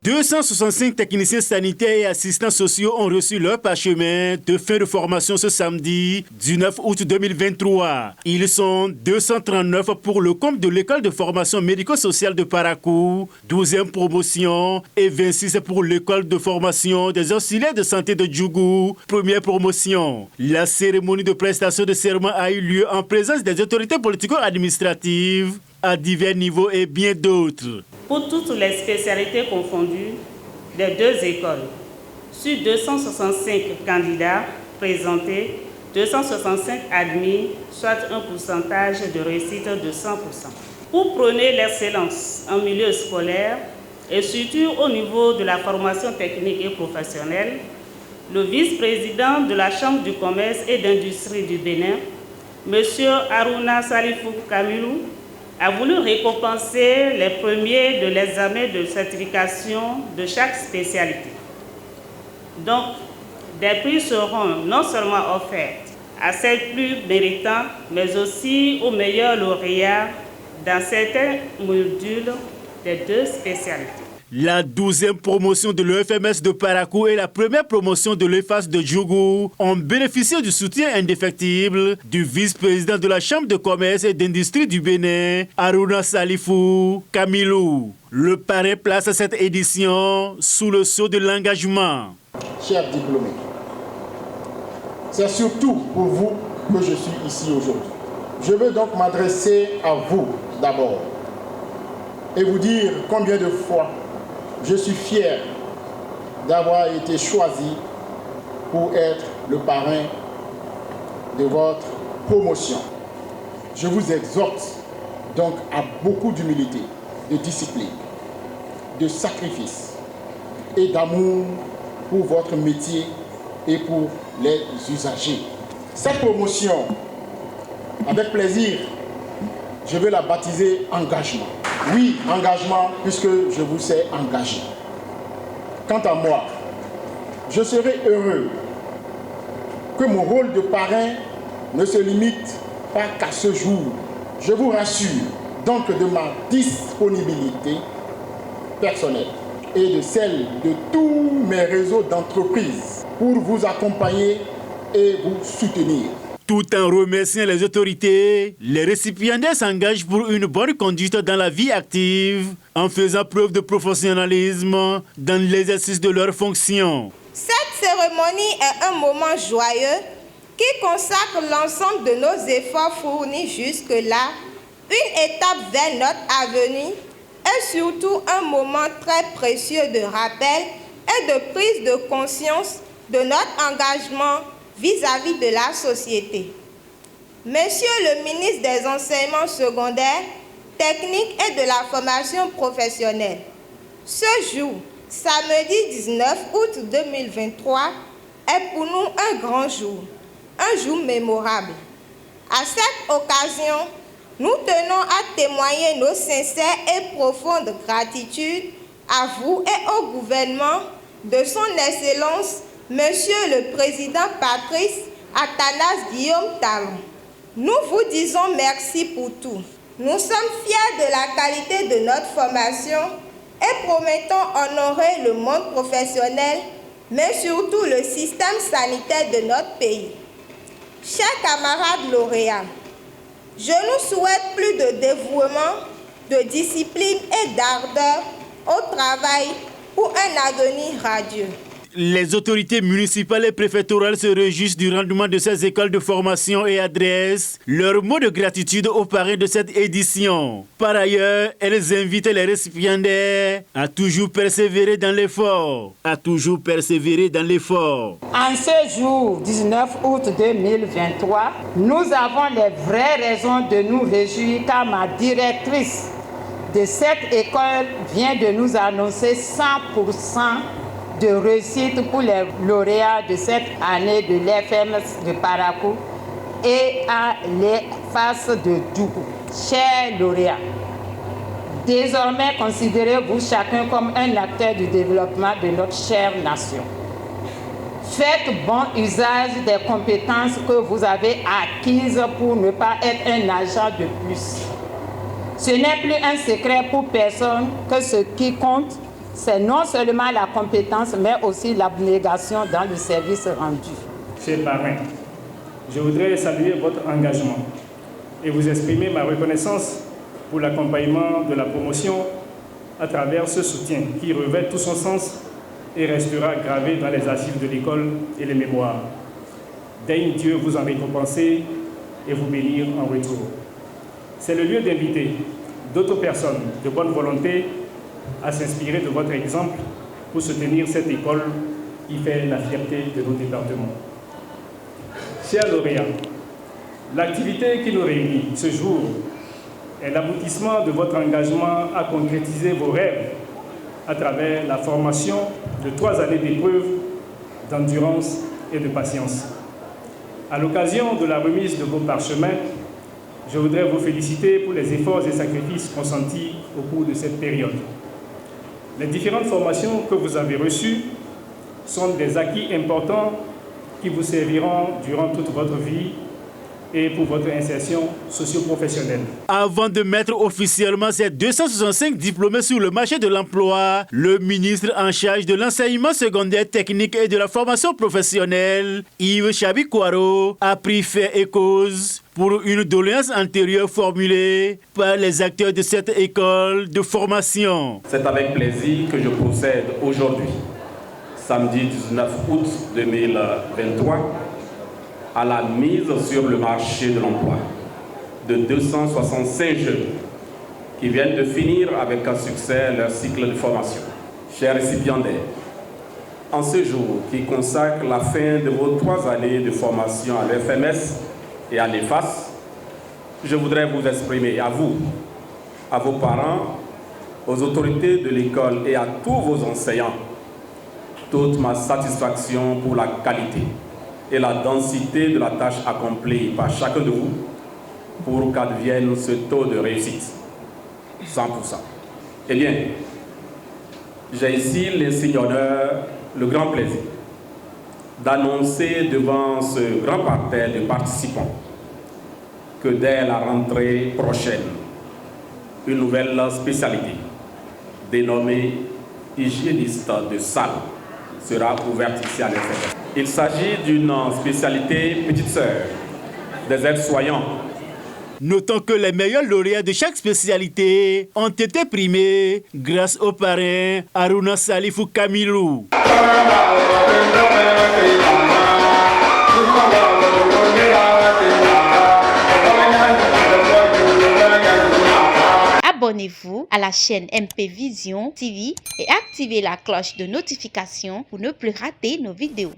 265 techniciens sanitaires et assistants sociaux ont reçu leur parchemin de fin de formation ce samedi du 9 août 2023. Ils sont 239 pour le compte de l'école de formation médico-sociale de Parakou, 12e promotion, et 26 pour l'école de formation des auxiliaires de santé de Djougou, première promotion. La cérémonie de prestation de serment a eu lieu en présence des autorités politico-administratives à divers niveaux et bien d'autres. Pour toutes les spécialités confondues des deux écoles, sur 265 candidats présentés, 265 admis, soit un pourcentage de réussite de 100%. Pour prôner l'excellence en milieu scolaire et surtout au niveau de la formation technique et professionnelle, le vice-président de la Chambre du commerce et d'industrie du Bénin, M. Haruna Salifou Kamilou, a voulu récompenser les premiers de l'examen de certification de chaque spécialité. Donc, des prix seront non seulement offerts à celles plus méritantes, mais aussi aux meilleurs lauréats dans certains modules des deux spécialités. La 12e promotion de l'EFMS de Parakou et la première promotion de l'EFAS de Djougou ont bénéficié du soutien indéfectible du vice-président de la Chambre de commerce et d'industrie du Bénin, Haruna Salifou Kamilou. Le parrain place cette édition sous le sceau de l'engagement. Chers diplômés, c'est surtout pour vous que je suis ici aujourd'hui. Je veux donc m'adresser à vous d'abord et vous dire combien de fois je suis fier d'avoir été choisi pour être le parrain de votre promotion. Je vous exhorte donc à beaucoup d'humilité, de discipline, de sacrifice et d'amour pour votre métier et pour les usagers. Cette promotion, avec plaisir, je vais la baptiser engagement. Oui, engagement, puisque je vous sais engagé. Quant à moi, je serai heureux que mon rôle de parrain ne se limite pas qu'à ce jour. Je vous rassure donc de ma disponibilité personnelle et de celle de tous mes réseaux d'entreprises pour vous accompagner et vous soutenir. Tout en remerciant les autorités, les récipiendaires s'engagent pour une bonne conduite dans la vie active en faisant preuve de professionnalisme dans l'exercice de leurs fonctions. Cette cérémonie est un moment joyeux qui consacre l'ensemble de nos efforts fournis jusque-là, une étape vers notre avenir et surtout un moment très précieux de rappel et de prise de conscience de notre engagement vis-à-vis de la société. Monsieur le ministre des Enseignements secondaires, techniques et de la formation professionnelle, ce jour, samedi 19 août 2023, est pour nous un grand jour mémorable. À cette occasion, nous tenons à témoigner nos sincères et profondes gratitudes à vous et au gouvernement de son Excellence Monsieur le Président Patrice Athanase Guillaume Talon. Nous vous disons merci pour tout. Nous sommes fiers de la qualité de notre formation et promettons honorer le monde professionnel, mais surtout le système sanitaire de notre pays. Chers camarades lauréats, je nous souhaite plus de dévouement, de discipline et d'ardeur au travail pour un avenir radieux. Les autorités municipales et préfectorales se réjouissent du rendement de ces écoles de formation et adressent leur mot de gratitude aux parrains de cette édition. Par ailleurs, elles invitent les récipiendaires à toujours persévérer dans l'effort. En ce jour 19 août 2023, nous avons les vraies raisons de nous réjouir car ma directrice de cette école vient de nous annoncer 100% de réussite pour les lauréats de cette année de l'EFMS de Parakou et à l'EFAS de Djougou. Chers lauréats, désormais considérez-vous chacun comme un acteur du développement de notre chère nation. Faites bon usage des compétences que vous avez acquises pour ne pas être un agent de plus. Ce n'est plus un secret pour personne que ce qui compte, C'est non seulement la compétence, mais aussi l'abnégation dans le service rendu. Chers parrains, je voudrais saluer votre engagement et vous exprimer ma reconnaissance pour l'accompagnement de la promotion à travers ce soutien qui revêt tout son sens et restera gravé dans les archives de l'école et les mémoires. Daigne Dieu vous en récompenser et vous bénir en retour. C'est le lieu d'inviter d'autres personnes de bonne volonté à s'inspirer de votre exemple pour soutenir cette école qui fait la fierté de nos départements. Chers lauréats, l'activité qui nous réunit ce jour est l'aboutissement de votre engagement à concrétiser vos rêves à travers la formation de 3 années d'épreuves, d'endurance et de patience. À l'occasion de la remise de vos parchemins, je voudrais vous féliciter pour les efforts et sacrifices consentis au cours de cette période. Les différentes formations que vous avez reçues sont des acquis importants qui vous serviront durant toute votre vie et pour votre insertion socio-professionnelle. Avant de mettre officiellement ces 265 diplômés sur le marché de l'emploi, le ministre en charge de l'enseignement secondaire technique et de la formation professionnelle, Yves Chabi-Kwaro, a pris fait et cause pour une doléance antérieure formulée par les acteurs de cette école de formation. C'est avec plaisir que je procède aujourd'hui, samedi 19 août 2023, à la mise sur le marché de l'emploi de 265 jeunes qui viennent de finir avec un succès leur cycle de formation. Chers récipiendaires, en ce jour qui consacre la fin de vos 3 années de formation à l'FMS et à l'EFAS, je voudrais vous exprimer à vous, à vos parents, aux autorités de l'école et à tous vos enseignants toute ma satisfaction pour la qualité et la densité de la tâche accomplie par chacun de vous pour qu'advienne ce taux de réussite, 100%. Eh bien, j'ai ici l'insigne honneur, le grand plaisir d'annoncer devant ce grand parterre de participants que dès la rentrée prochaine, une nouvelle spécialité dénommée hygiéniste de salle sera ouverte ici à l'FMS. Il s'agit d'une spécialité petite sœur des aides-soignants. Notons que les meilleurs lauréats de chaque spécialité ont été primés grâce au parrain Aruna Salifou Kamilou. Abonnez-vous à la chaîne MP Vision TV et activez la cloche de notification pour ne plus rater nos vidéos.